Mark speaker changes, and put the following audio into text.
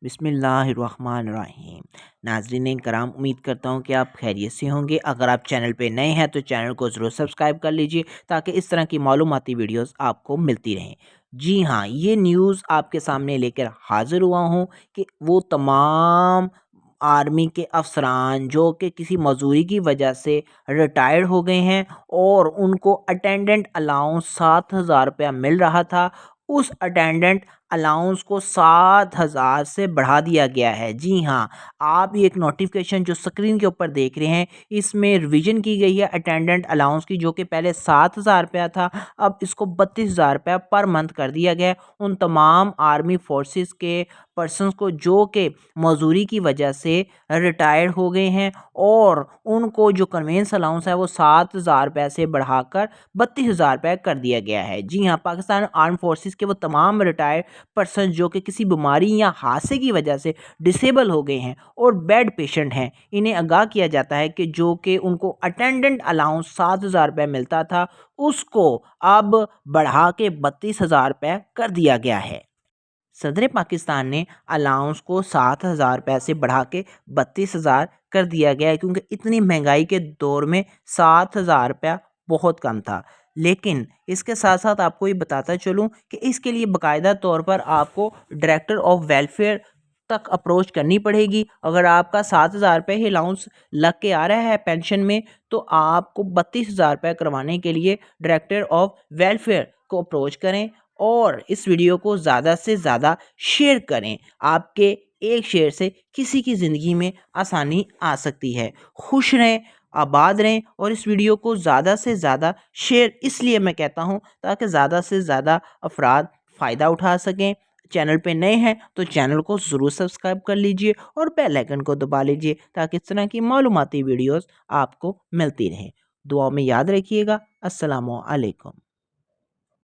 Speaker 1: बिस्मिल्लाहिर्रहमानिर्रहीम। नाज़रीन कराम, उम्मीद करता हूँ कि आप खैरियत से होंगे। अगर आप चैनल पे नए हैं तो चैनल को ज़रूर सब्सक्राइब कर लीजिए ताकि इस तरह की मालूमाती वीडियोस आपको मिलती रहें। जी हाँ, ये न्यूज़ आपके सामने लेकर हाज़िर हुआ हूँ कि वो तमाम आर्मी के अफ़सरान जो कि किसी मजूरी की वजह से रिटायर्ड हो गए हैं और उनको अटेंडेंट अलाउंस 7,000 रुपया मिल रहा था, उस अटेंडेंट अलाउंस को 7,000 से बढ़ा दिया गया है। जी हाँ, आप ये एक नोटिफिकेशन जो स्क्रीन के ऊपर देख रहे हैं, इसमें रिवीजन की गई है अटेंडेंट अलाउंस की, जो कि पहले 7,000 रुपया था, अब इसको 32,000 रुपया पर मंथ कर दिया गया है उन तमाम आर्मी फोर्सेस के पर्सनस को जो कि मजदूरी की वजह से रिटायर्ड हो गए हैं, और उनको जो कन्वेंस अलाउंस है वो 7,000 रुपये से बढ़ाकर 32,000 रुपये कर दिया गया है। जी हाँ, पाकिस्तान आर्म फोर्सेस के वो तमाम रिटायर्ड पर्सन जो कि किसी बीमारी या हादसे की वजह से डिसेबल हो गए हैं और बेड पेशेंट हैं, इन्हें आगाह किया जाता है कि जो कि उनको अटेंडेंट अलाउंस 7,000 रुपये मिलता था, उसको अब बढ़ा के 32,000 रुपये कर दिया गया है। सदर पाकिस्तान ने अलाउंस को 7,000 रुपये से बढ़ा के 32,000 कर दिया गया है, क्योंकि इतनी महंगाई के दौर में 7,000 रुपया बहुत कम था। लेकिन इसके साथ साथ आपको ये बताता चलूँ कि इसके लिए बाकायदा तौर पर आपको डायरेक्टर ऑफ वेलफेयर तक अप्रोच करनी पड़ेगी। अगर आपका 7,000 रुपये ही अलाउंस लग के आ रहा है पेंशन में, तो आपको 32,000 रुपये करवाने के लिए डायरेक्टर ऑफ वेलफेयर को अप्रोच करें और इस वीडियो को ज़्यादा से ज़्यादा शेयर करें। आपके एक शेयर से किसी की ज़िंदगी में आसानी आ सकती है। खुश रहें, आबाद रहें, और इस वीडियो को ज़्यादा से ज़्यादा शेयर इसलिए मैं कहता हूँ ताकि ज़्यादा से ज़्यादा अफराद फ़ायदा उठा सकें। चैनल पे नए हैं तो चैनल को ज़रूर सब्सक्राइब कर लीजिए और बेल आइकन को दबा लीजिए ताकि इस तरह की मालूमाती वीडियोस आपको मिलती रहें। दुआ में याद रखिएगा। अस्सलामु अलैकुम।